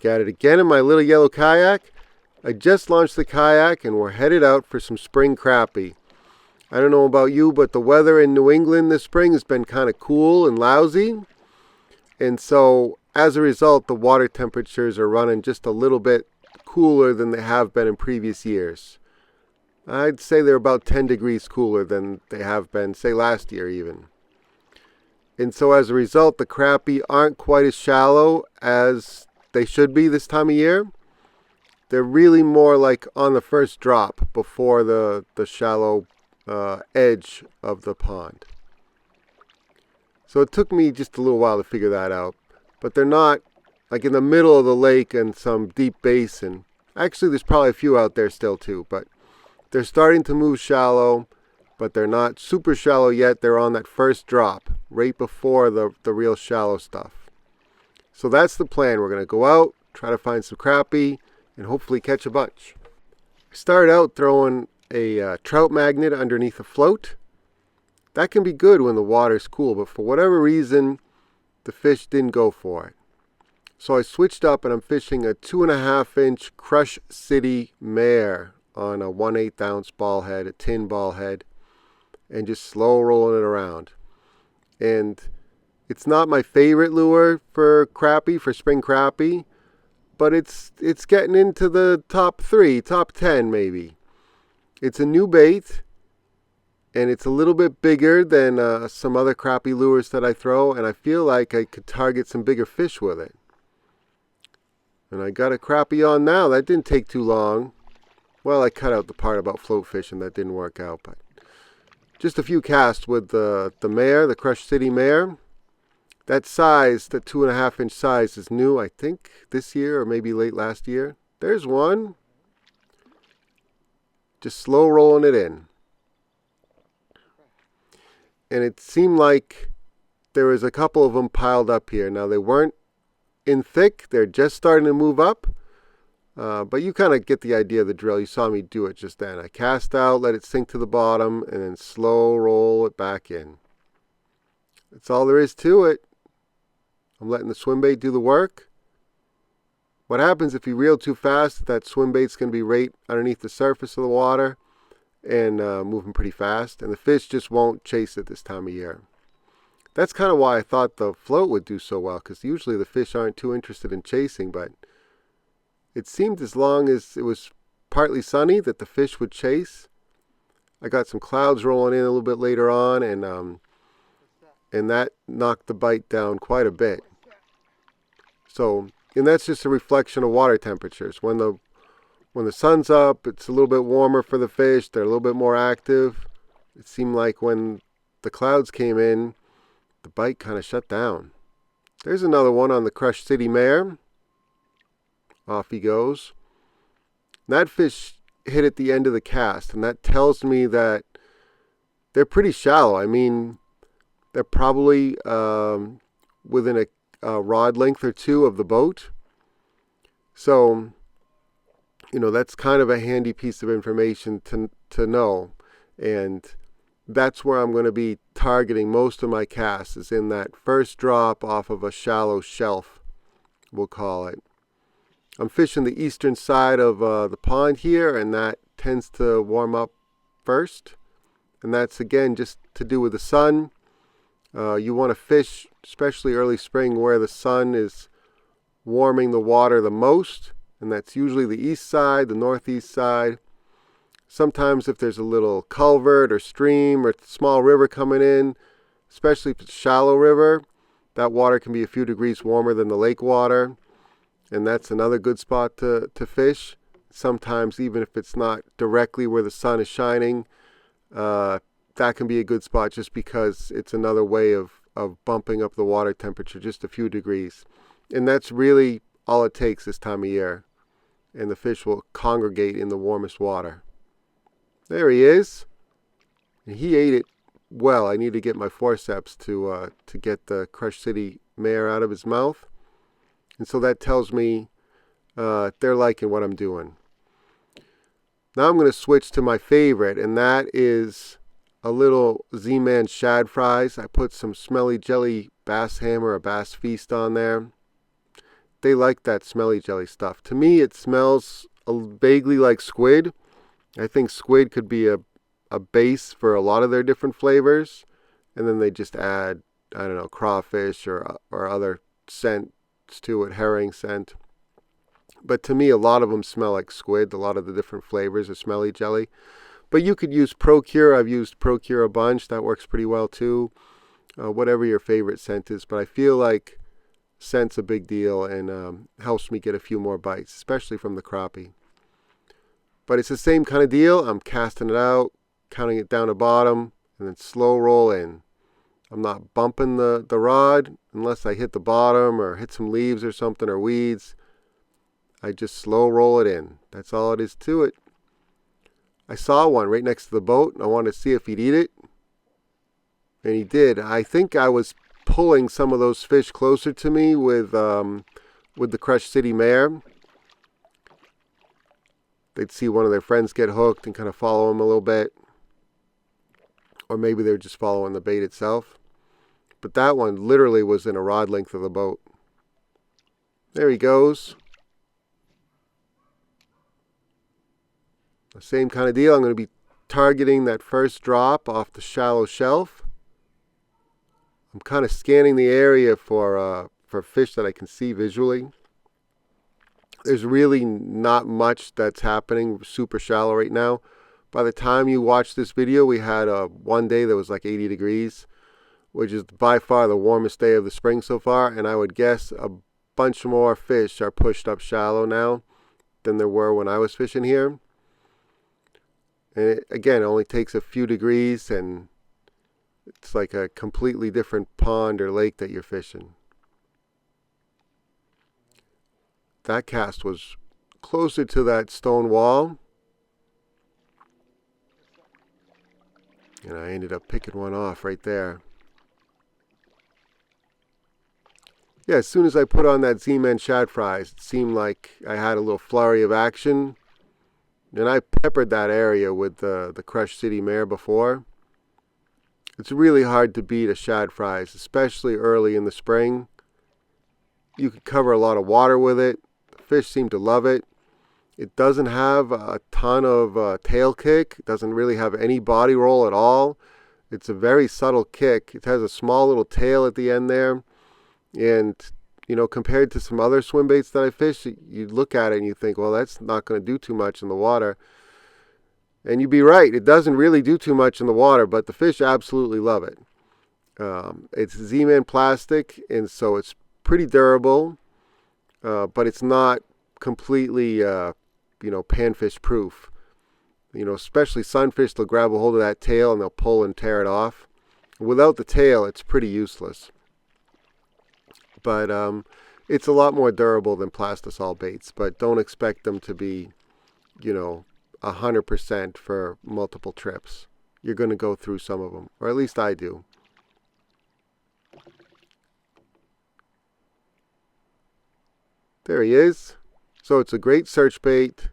Back at it again in my little yellow kayak. I just launched the kayak and we're headed out for some spring crappie. I don't know about you, but the weather in New England this spring has been kind of cool and lousy. And so as a result, the water temperatures are running just a little bit cooler than they have been in previous years. I'd say they're about 10 degrees cooler than they have been, say, last year even. And so as a result, the crappie aren't quite as shallow as they should be this time of year. They're really more like on the first drop before the shallow edge of the pond. So it took me just a little while to figure that out. But they're not like in the middle of the lake and some deep basin. Actually, there's probably a few out there still too, but they're starting to move shallow, but they're not super shallow yet. They're on that first drop, right before the real shallow stuff. So that's the plan. We're going to go out, try to find some crappie, and hopefully catch a bunch. I started out throwing a trout magnet underneath a float. That can be good when the water's cool, but for whatever reason, the fish didn't go for it. So I switched up and I'm fishing a 2.5-inch Crush City mare on a 1/8 ounce ball head, a tin ball head, and just slow rolling it around. And it's not my favorite lure for crappie, for spring crappie, but it's getting into the top 3, top 10 maybe. It's a new bait, and it's a little bit bigger than some other crappie lures that I throw, and I feel like I could target some bigger fish with it. And I got a crappie on now. That didn't take too long. Well, I cut out the part about float fishing. That didn't work out, but just a few casts with the mare, the Crush City mare. That size, the 2.5-inch size, is new, I think, this year or maybe late last year. There's one. Just slow rolling it in. And it seemed like there was a couple of them piled up here. Now, they weren't in thick. They're just starting to move up. But you kind of get the idea of the drill. You saw me do it just then. I cast out, let it sink to the bottom, and then slow roll it back in. That's all there is to it. I'm letting the swim bait do the work. What happens if you reel too fast, that swim bait's going to be right underneath the surface of the water and moving pretty fast. And the fish just won't chase it this time of year. That's kind of why I thought the float would do so well, because usually the fish aren't too interested in chasing, but it seemed as long as it was partly sunny that the fish would chase. I got some clouds rolling in a little bit later on, and that knocked the bite down quite a bit. So, and that's just a reflection of water temperatures. When the sun's up, it's a little bit warmer for the fish. They're a little bit more active. It seemed like when the clouds came in, the bite kind of shut down. There's another one on the Crush City mare. Off he goes. That fish hit at the end of the cast, and that tells me that they're pretty shallow. I mean, they're probably within a rod length or two of the boat. So, you know, that's kind of a handy piece of information to know. And that's where I'm going to be targeting most of my casts, is in that first drop off of a shallow shelf, we'll call it. I'm fishing the eastern side of the pond here, and that tends to warm up first. And that's, again, just to do with the sun. You want to fish, especially early spring, where the sun is warming the water the most. And that's usually the east side, the northeast side. Sometimes if there's a little culvert or stream or small river coming in, especially if it's a shallow river, that water can be a few degrees warmer than the lake water. And that's another good spot to fish. Sometimes even if it's not directly where the sun is shining, that can be a good spot just because it's another way of bumping up the water temperature just a few degrees. And that's really all it takes this time of year. And the fish will congregate in the warmest water. There he is. And he ate it well. I need to get my forceps to get the Crush City mare out of his mouth. And so that tells me they're liking what I'm doing. Now I'm going to switch to my favorite, and that is a little Z-Man shad fries. I put some smelly jelly bass hammer or bass feast on there. they like that smelly jelly stuff. To me, it smells vaguely like squid. I think squid could be a base for a lot of their different flavors, and then they just add, I don't know, crawfish or other scents to it, herring scent. But to me, a lot of them smell like squid. A lot of the different flavors of smelly jelly. But you could use Procure. I've used Procure a bunch. That works pretty well too. Whatever your favorite scent is. But I feel like scent's a big deal and helps me get a few more bites, especially from the crappie. But it's the same kind of deal. I'm casting it out, counting it down to bottom, and then slow roll in. I'm not bumping the rod unless I hit the bottom or hit some leaves or something or weeds. I just slow roll it in. That's all it is to it. I saw one right next to the boat, and I wanted to see if he'd eat it. And he did. I think I was pulling some of those fish closer to me with the Crush City Mare. They'd see one of their friends get hooked and kind of follow them a little bit. Or maybe they're just following the bait itself. But that one literally was in a rod length of the boat. There he goes. The same kind of deal. I'm going to be targeting that first drop off the shallow shelf. I'm kind of scanning the area for fish that I can see visually. There's really not much that's happening super shallow right now. By the time you watch this video, we had one day that was like 80 degrees, which is by far the warmest day of the spring so far. And I would guess a bunch more fish are pushed up shallow now than there were when I was fishing here. And again, it only takes a few degrees and it's like a completely different pond or lake that you're fishing. That cast was closer to that stone wall. And I ended up picking one off right there. Yeah, as soon as I put on that Z-Man shad fries, it seemed like I had a little flurry of action. And I peppered that area with the Crush City Mare before. It's really hard to beat a shad fries, especially early in the spring. You could cover a lot of water with it. The fish seem to love it. It doesn't have a ton of tail kick. It doesn't really have any body roll at all. It's a very subtle kick. It has a small little tail at the end there. And, you know, compared to some other swim baits that I fish, you look at it and you think, well, that's not going to do too much in the water. And you'd be right. It doesn't really do too much in the water, but the fish absolutely love it. It's Z-Man plastic, and so it's pretty durable, but it's not completely, panfish proof. You know, especially sunfish, they'll grab a hold of that tail and they'll pull and tear it off. Without the tail, it's pretty useless. But it's a lot more durable than plastisol baits, but don't expect them to be, 100% for multiple trips. You're going to go through some of them, or at least I do. There he is. So it's a great search bait.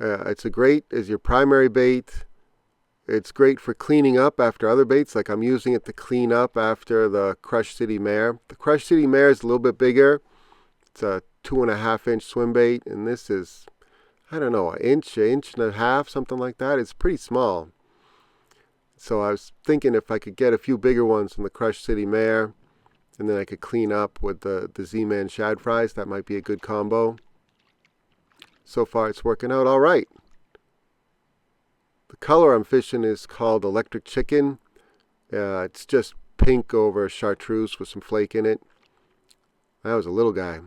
It's a great as your primary bait. It's great for cleaning up after other baits, like I'm using it to clean up after the Crush City Mare. The Crush City Mare is a little bit bigger. It's a 2.5-inch swim bait, and this is, I don't know, an inch and a half, something like that. It's pretty small. So I was thinking if I could get a few bigger ones from the Crush City Mare, and then I could clean up with the Z-Man shad fries, that might be a good combo. So far it's working out all right. The color I'm fishing is called Electric Chicken. It's just pink over chartreuse with some flake in it. That was a little guy.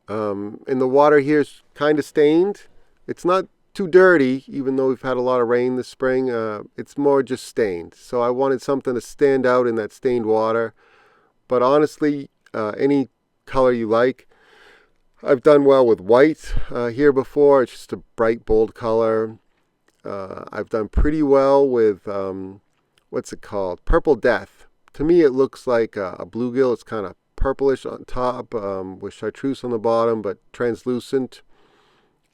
And the water here is kind of stained. It's not too dirty, even though we've had a lot of rain this spring. It's more just stained. So I wanted something to stand out in that stained water. But honestly, any color you like. I've done well with white here before. It's just a bright, bold color. I've done pretty well with, what's it called? Purple Death. To me, it looks like a bluegill. It's kind of purplish on top with chartreuse on the bottom, but translucent.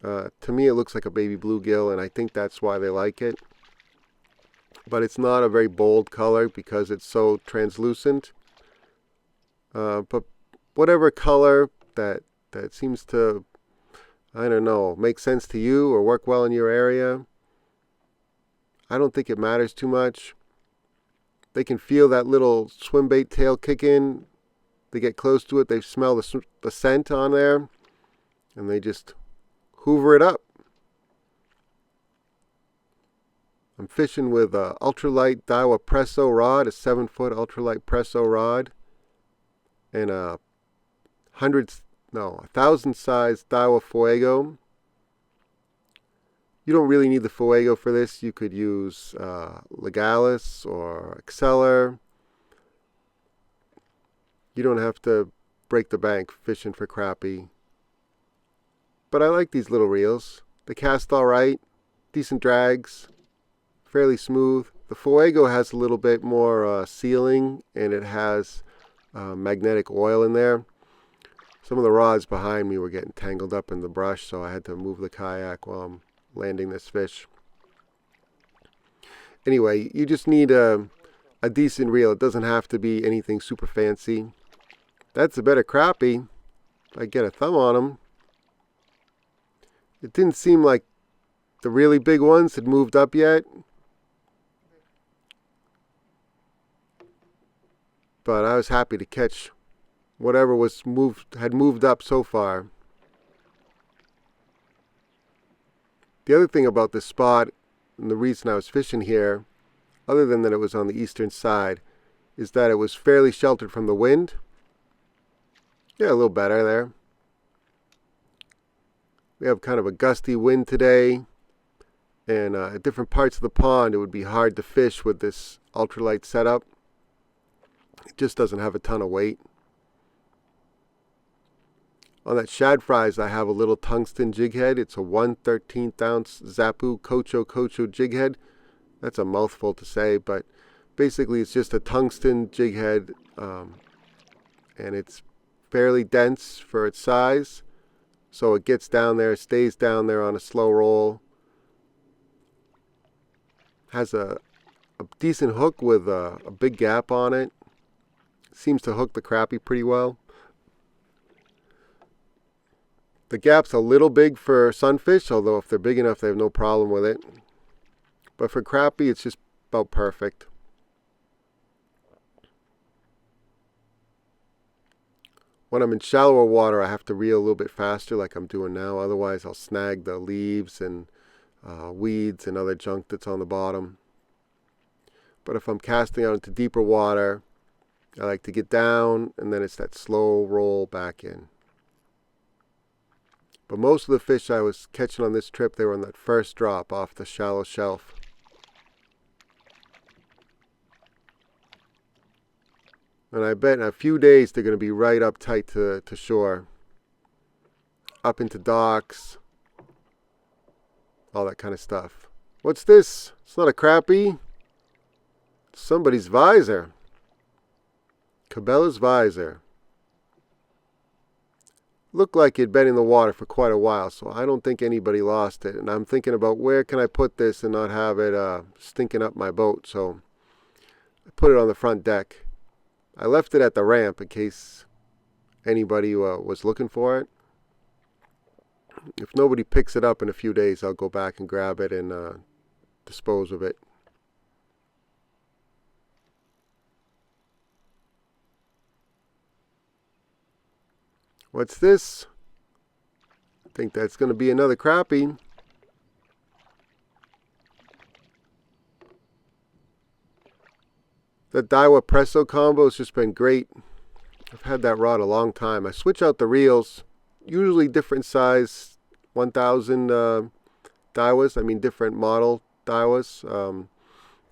To me, it looks like a baby bluegill, and I think that's why they like it. But it's not a very bold color because it's so translucent. But whatever color that seems to, I don't know, make sense to you or work well in your area. I don't think it matters too much. They can feel that little swim bait tail kick in. They get close to it, they smell the scent on there, and they just hoover it up. I'm fishing with a ultralight Daiwa Presso rod, a 7-foot ultralight Presso rod, and a 1,000 size Daiwa Fuego. You don't really need the Fuego for this. You could use Legalis or Exceller. You don't have to break the bank fishing for crappie. But I like these little reels. They cast all right, decent drags, fairly smooth. The Fuego has a little bit more sealing, and it has magnetic oil in there. Some of the rods behind me were getting tangled up in the brush, so I had to move the kayak while I'm landing this fish. Anyway, you just need a decent reel. It doesn't have to be anything super fancy. That's a better crappie. If I get a thumb on them. It didn't seem like the really big ones had moved up yet. But I was happy to catch whatever had moved up so far. The other thing about this spot, and the reason I was fishing here, other than that it was on the eastern side, is that it was fairly sheltered from the wind. Yeah, a little better there. We have kind of a gusty wind today, and at different parts of the pond it would be hard to fish with this ultralight setup. It just doesn't have a ton of weight. On that shad fries I have a little tungsten jig head. It's a 1/13 ounce Zapu Kocho jig head. That's a mouthful to say, but basically it's just a tungsten jig head, and it's fairly dense for its size. So it gets down there, stays down there on a slow roll. Has a decent hook with a big gap on it. Seems to hook the crappie pretty well. The gap's a little big for sunfish, although if they're big enough they have no problem with it. But for crappie it's just about perfect. When I'm in shallower water, I have to reel a little bit faster like I'm doing now. Otherwise, I'll snag the leaves and weeds and other junk that's on the bottom. But if I'm casting out into deeper water, I like to get down, and then it's that slow roll back in. But most of the fish I was catching on this trip, they were on that first drop off the shallow shelf. And I bet in a few days they're going to be right up tight to shore. Up into docks. All that kind of stuff. What's this? It's not a crappie. It's somebody's visor. Cabela's visor. Looked like it'd been in the water for quite a while, so I don't think anybody lost it. And I'm thinking about where can I put this and not have it stinking up my boat. So I put it on the front deck. I left it at the ramp in case anybody was looking for it. If nobody picks it up in a few days, I'll go back and grab it and dispose of it. What's this? I think that's going to be another crappie. The Daiwa Presso combo has just been great. I've had that rod a long time. I switch out the reels, usually different size 1,000 Daiwas. I mean different model Daiwas,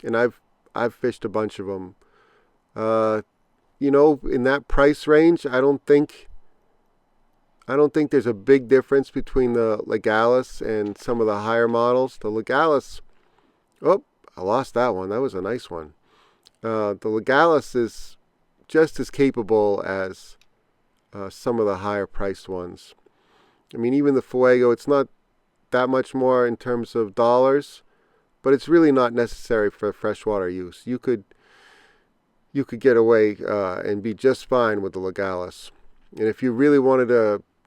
and I've fished a bunch of them. You know, in that price range, I don't think there's a big difference between the Legalis and some of the higher models. The Legalis, oh, I lost that one. That was a nice one. The Legalis is just as capable as some of the higher priced ones. I mean, even the Fuego, it's not that much more in terms of dollars, but it's really not necessary for freshwater use. You could get away and be just fine with the Legalis. And if you really wanted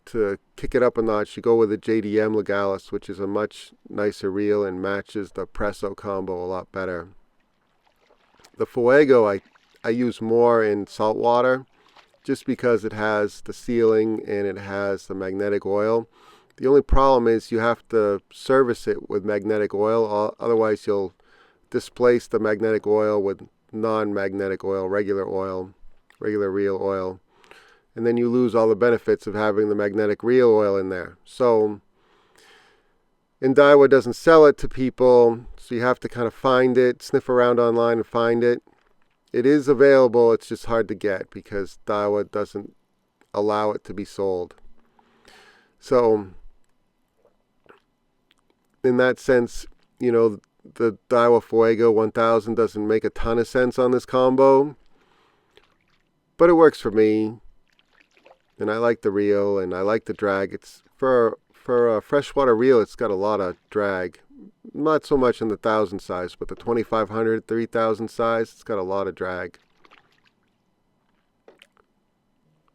to kick it up a notch, you go with the JDM Legalis, which is a much nicer reel and matches the Presso combo a lot better. The Fuego I use more in saltwater just because it has the sealing and it has the magnetic oil. The only problem is you have to service it with magnetic oil, otherwise you'll displace the magnetic oil with non-magnetic oil, regular reel oil. And then you lose all the benefits of having the magnetic reel oil in there. So, and Daiwa doesn't sell it to people, so you have to kind of find it, sniff around online and find it. It is available, it's just hard to get because Daiwa doesn't allow it to be sold. So, in that sense, you know, the Daiwa Fuego 1000 doesn't make a ton of sense on this combo, but it works for me. And I like the reel, and I like the drag. It's for a freshwater reel, it's got a lot of drag. Not so much in the 1000 size, but the 2500, 3000 size, it's got a lot of drag.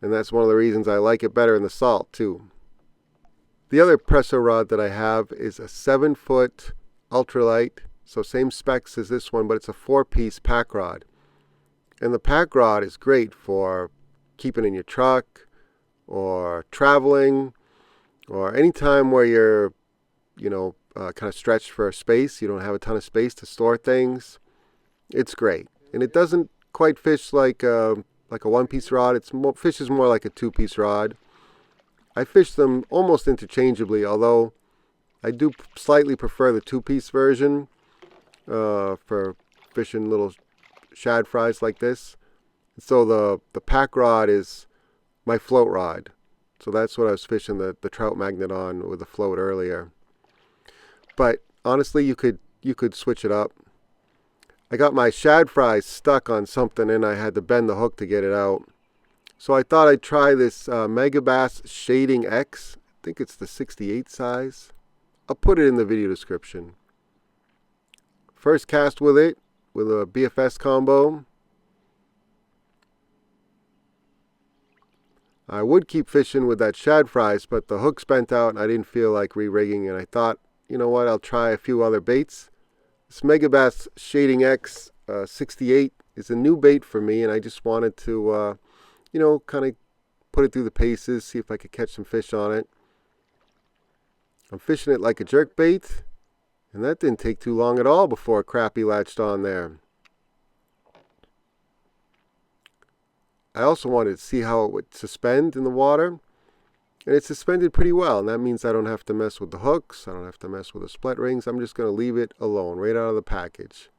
And that's one of the reasons I like it better in the salt, too. The other Presso rod that I have is a 7-foot ultralight. So same specs as this one, but it's a 4-piece pack rod. And the pack rod is great for keeping in your truck, or traveling, or any time where you're, kind of stretched for space. You don't have a ton of space to store things. It's great, and it doesn't quite fish like a 1-piece rod. It fishes more like a 2-piece rod. I fish them almost interchangeably, although I do slightly prefer the 2-piece version for fishing little shad fries like this. So the pack rod is my float rod. So that's what I was fishing the trout magnet on with the float earlier. But honestly, you could switch it up. I got my shad fries stuck on something and I had to bend the hook to get it out. So I thought I'd try this Megabass Shading X. I think it's the 68 size. I'll put it in the video description. First cast with it, with a BFS combo. I would keep fishing with that shad fries, but the hook's bent out and I didn't feel like re-rigging, and I thought, you know what, I'll try a few other baits. This Megabass Shading X 68 is a new bait for me, and I just wanted to, kind of put it through the paces, see if I could catch some fish on it. I'm fishing it like a jerk bait, and that didn't take too long at all before a crappie latched on there. I also wanted to see how it would suspend in the water, and it suspended pretty well, and that means I don't have to mess with the hooks, I don't have to mess with the split rings. I'm just going to leave it alone, right out of the package.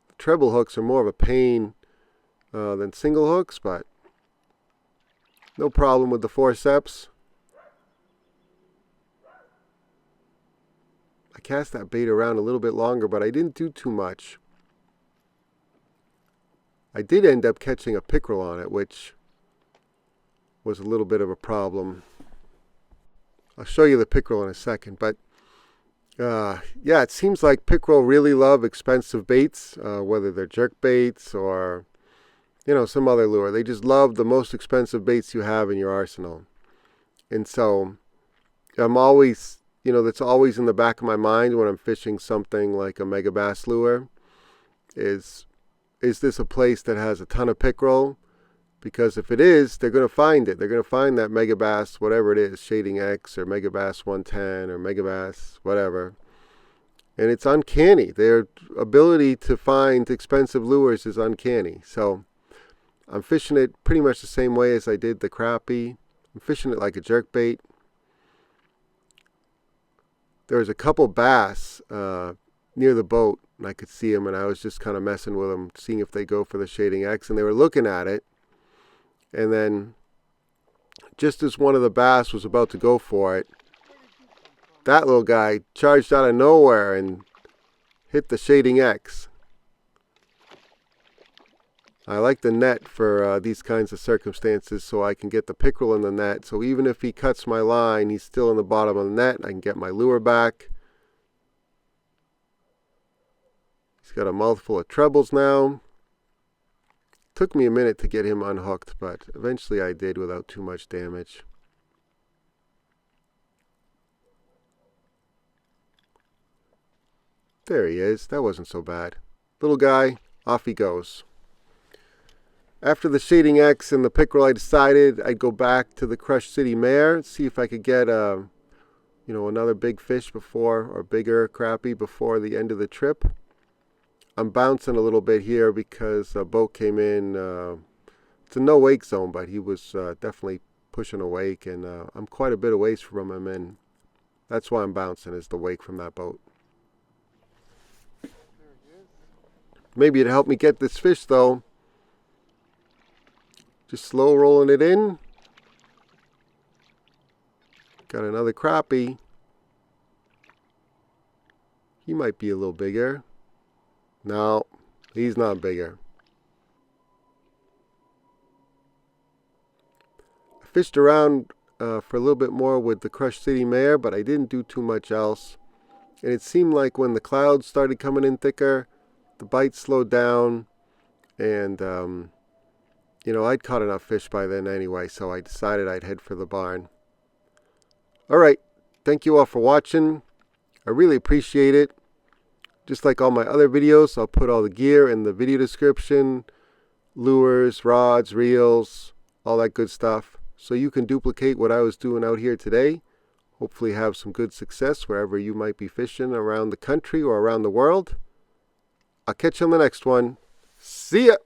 The treble hooks are more of a pain than single hooks, but no problem with the forceps. I cast that bait around a little bit longer, but I didn't do too much. I did end up catching a pickerel on it, which was a little bit of a problem. I'll show you the pickerel in a second, but yeah, it seems like pickerel really love expensive baits, whether they're jerk baits or some other lure. They just love the most expensive baits you have in your arsenal. And so I'm always, that's always in the back of my mind when I'm fishing something like a Megabass lure is this a place that has a ton of pickerel? Because if it is, they're going to find it. They're going to find that Megabass, whatever it is, Shading X or Megabass 110 or Megabass, whatever. And it's uncanny. Their ability to find expensive lures is uncanny. So I'm fishing it pretty much the same way as I did the crappie. I'm fishing it like a jerk bait. There was a couple bass near the boat, and I could see them, and I was just kind of messing with them, seeing if they go for the Shading X, and they were looking at it. And then just as one of the bass was about to go for it, that little guy charged out of nowhere and hit the Shading X. I like the net for these kinds of circumstances, so I can get the pickerel in the net. So even if he cuts my line, he's still in the bottom of the net. I can get my lure back. He's got a mouthful of trebles now. Took me a minute to get him unhooked, but eventually I did without too much damage. There he is. That wasn't so bad. Little guy, off he goes. After the Shading X and the pickerel, I decided I'd go back to the Crush City Mare, see if I could get another big fish before, or bigger crappie before the end of the trip. I'm bouncing a little bit here because a boat came in. It's a no wake zone, but he was definitely pushing a wake, and I'm quite a bit away from him, and that's why I'm bouncing, is the wake from that boat. Maybe it'd help me get this fish though. Just slow rolling it in. Got another crappie. He might be a little bigger. No, he's not bigger. I fished around for a little bit more with the Crush City Mare, but I didn't do too much else. And it seemed like when the clouds started coming in thicker, the bite slowed down, and I'd caught enough fish by then anyway, so I decided I'd head for the barn. Alright, thank you all for watching. I really appreciate it. Just like all my other videos, I'll put all the gear in the video description, lures, rods, reels, all that good stuff, so you can duplicate what I was doing out here today. Hopefully have some good success wherever you might be fishing around the country or around the world. I'll catch you on the next one. See ya!